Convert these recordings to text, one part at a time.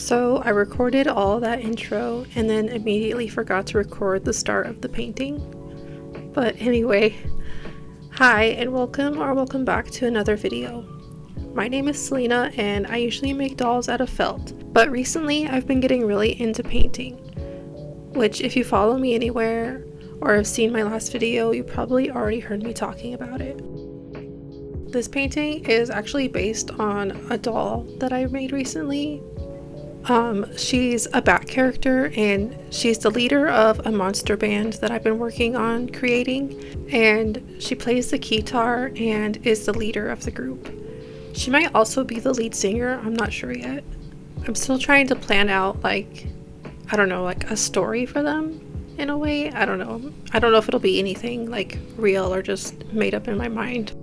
So I recorded all that intro and then immediately forgot to record the start of the painting. But anyway, hi and welcome back to another video. My name is Selena and I usually make dolls out of felt, but recently I've been getting really into painting, which if you follow me anywhere or have seen my last video, you probably already heard me talking about it. This painting is actually based on a doll that I made recently. She's a bat character and she's the leader of a monster band that I've been working on creating, and she plays the guitar and is the leader of the group. She might also be the lead singer, I'm not sure yet. I'm still trying to plan out like a story for them in a way. I don't know if it'll be anything like real or just made up in my mind.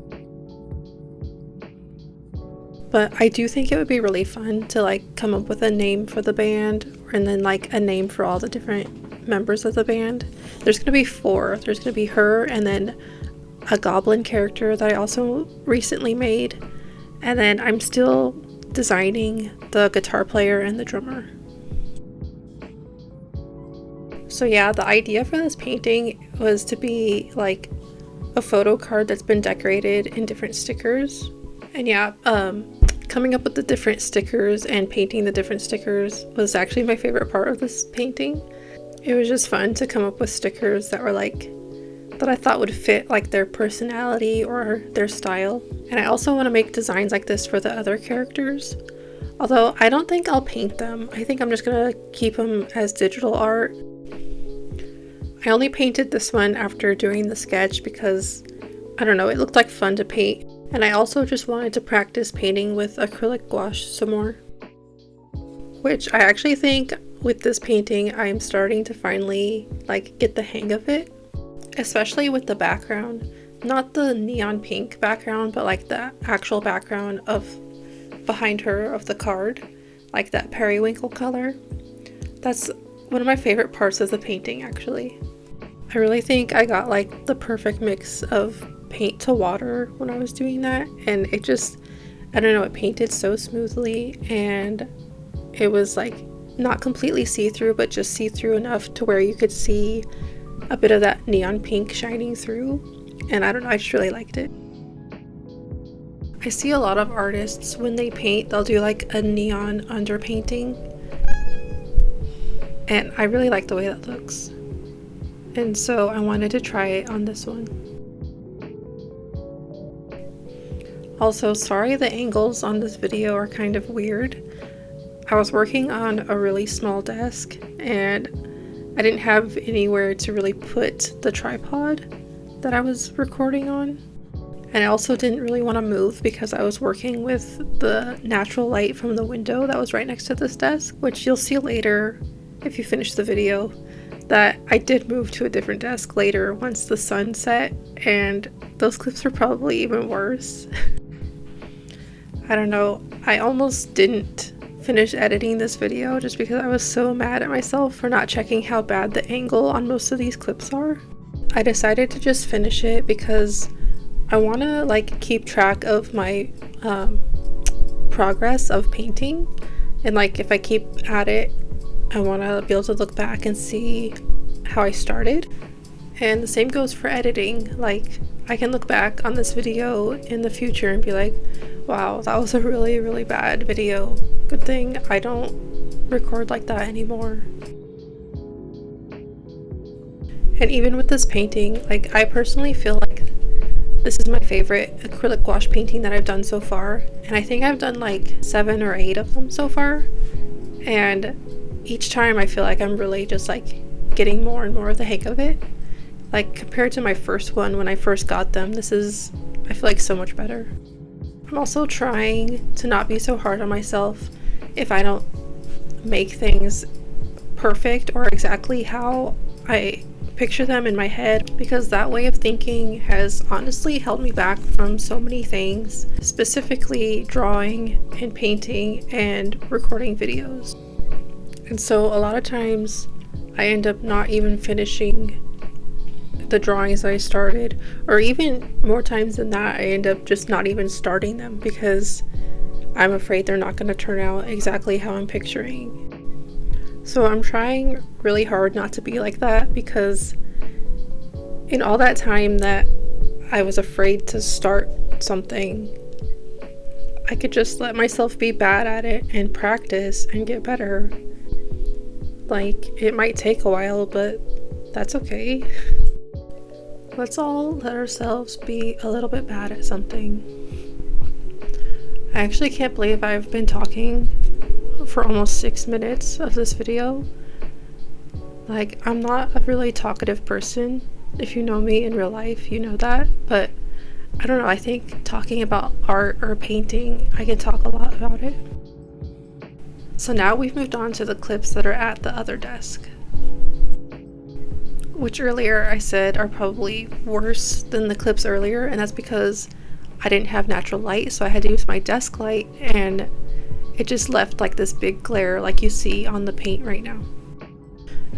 But I do think it would be really fun to like come up with a name for the band, and then like a name for all the different members of the band. There's gonna be 4. There's gonna be her and then a goblin character that I also recently made. And then I'm still designing the guitar player and the drummer. So yeah, the idea for this painting was to be like a photo card that's been decorated in different stickers. And yeah, coming up with the different stickers and painting the different stickers was actually my favorite part of this painting. It was just fun to come up with stickers that were like, that I thought would fit like their personality or their style. And I also want to make designs like this for the other characters. Although I don't think I'll paint them. I think I'm just gonna keep them as digital art. I only painted this one after doing the sketch because, I don't know, it looked like fun to paint. And I also just wanted to practice painting with acrylic gouache some more. Which I actually think with this painting, I'm starting to finally like get the hang of it. Especially with the background. Not the neon pink background, but like the actual background of behind her of the card. Like that periwinkle color. That's one of my favorite parts of the painting actually. I really think I got like the perfect mix of paint to water when I was doing that, and it just, I don't know, it painted so smoothly, and it was like not completely see-through, but just see-through enough to where you could see a bit of that neon pink shining through. And I don't know, I just really liked it. I see a lot of artists when they paint, they'll do like a neon underpainting, and I really like the way that looks, and so I wanted to try it on this one. Also, sorry the angles on this video are kind of weird. I was working on a really small desk and I didn't have anywhere to really put the tripod that I was recording on. And I also didn't really want to move because I was working with the natural light from the window that was right next to this desk, which you'll see later if you finish the video, that I did move to a different desk later once the sun set, and those clips were probably even worse. I don't know, I almost didn't finish editing this video just because I was so mad at myself for not checking how bad the angle on most of these clips are. I decided to just finish it because I want to like keep track of my progress of painting, and like if I keep at it, I want to be able to look back and see how I started. And the same goes for editing. Like I can look back on this video in the future and be like, wow, that was a really, really bad video. Good thing I don't record like that anymore. And even with this painting, like I personally feel like this is my favorite acrylic gouache painting that I've done so far. And I think I've done like 7 or 8 of them so far. And each time I feel like I'm really just like getting more and more of the hang of it. Like compared to my first one when I first got them, this is, I feel like, so much better. I'm also trying to not be so hard on myself if I don't make things perfect or exactly how I picture them in my head, because that way of thinking has honestly held me back from so many things, specifically drawing and painting and recording videos. And so a lot of times I end up not even finishing the drawings that I started, or even more times than that I end up just not even starting them because I'm afraid they're not going to turn out exactly how I'm picturing. So I'm trying really hard not to be like that, because in all that time that I was afraid to start something, I could just let myself be bad at it and practice and get better. Like, it might take a while, but that's okay. Let's all let ourselves be a little bit bad at something. I actually can't believe I've been talking for almost 6 minutes of this video. Like, I'm not a really talkative person. If you know me in real life, you know that, but I don't know, I think talking about art or painting, I can talk a lot about it. So now we've moved on to the clips that are at the other desk, which earlier I said are probably worse than the clips earlier, and that's because I didn't have natural light, so I had to use my desk light, and it just left like this big glare like you see on the paint right now.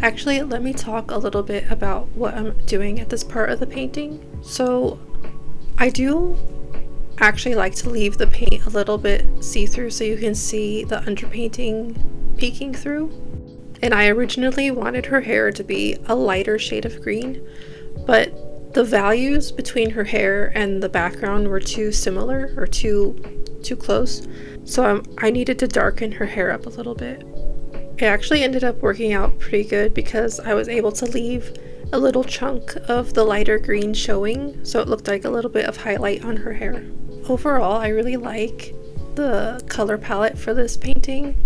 Actually, let me talk a little bit about what I'm doing at this part of the painting. So I do actually like to leave the paint a little bit see-through so you can see the underpainting peeking through. And I originally wanted her hair to be a lighter shade of green, but the values between her hair and the background were too similar, or too close. So I needed to darken her hair up a little bit. It actually ended up working out pretty good because I was able to leave a little chunk of the lighter green showing, so it looked like a little bit of highlight on her hair. Overall, I really like the color palette for this painting.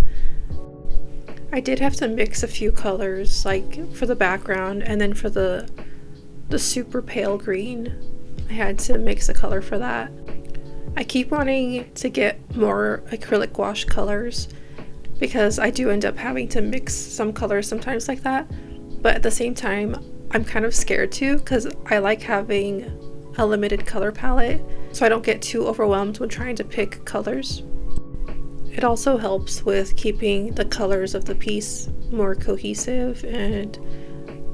I did have to mix a few colors, like for the background, and then for the super pale green, I had to mix a color for that. I keep wanting to get more acrylic gouache colors because I do end up having to mix some colors sometimes like that, but at the same time I'm kind of scared too, because I like having a limited color palette so I don't get too overwhelmed when trying to pick colors. It also helps with keeping the colors of the piece more cohesive, and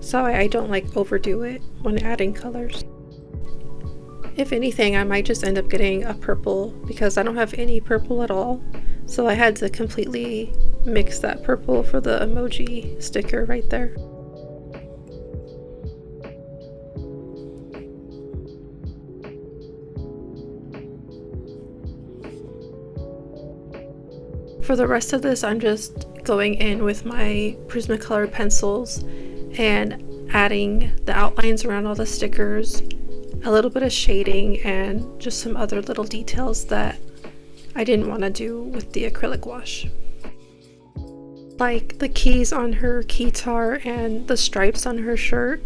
so I don't like overdo it when adding colors. If anything, I might just end up getting a purple because I don't have any purple at all, so I had to completely mix that purple for the emoji sticker right there. For the rest of this, I'm just going in with my Prismacolor pencils and adding the outlines around all the stickers, a little bit of shading, and just some other little details that I didn't want to do with the acrylic gouache. Like the keys on her keytar and the stripes on her shirt,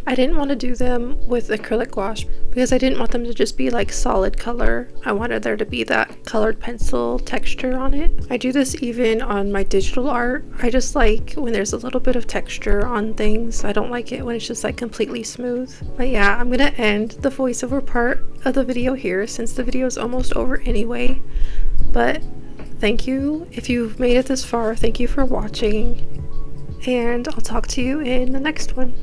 I didn't want to do them with acrylic gouache because I didn't want them to just be like solid color. I wanted there to be that colored pencil texture on it. I do this even on my digital art. I just like when there's a little bit of texture on things. I don't like it when it's just like completely smooth. But yeah, I'm gonna end the voiceover part of the video here since the video is almost over anyway. But thank you. If you've made it this far, thank you for watching, and I'll talk to you in the next one.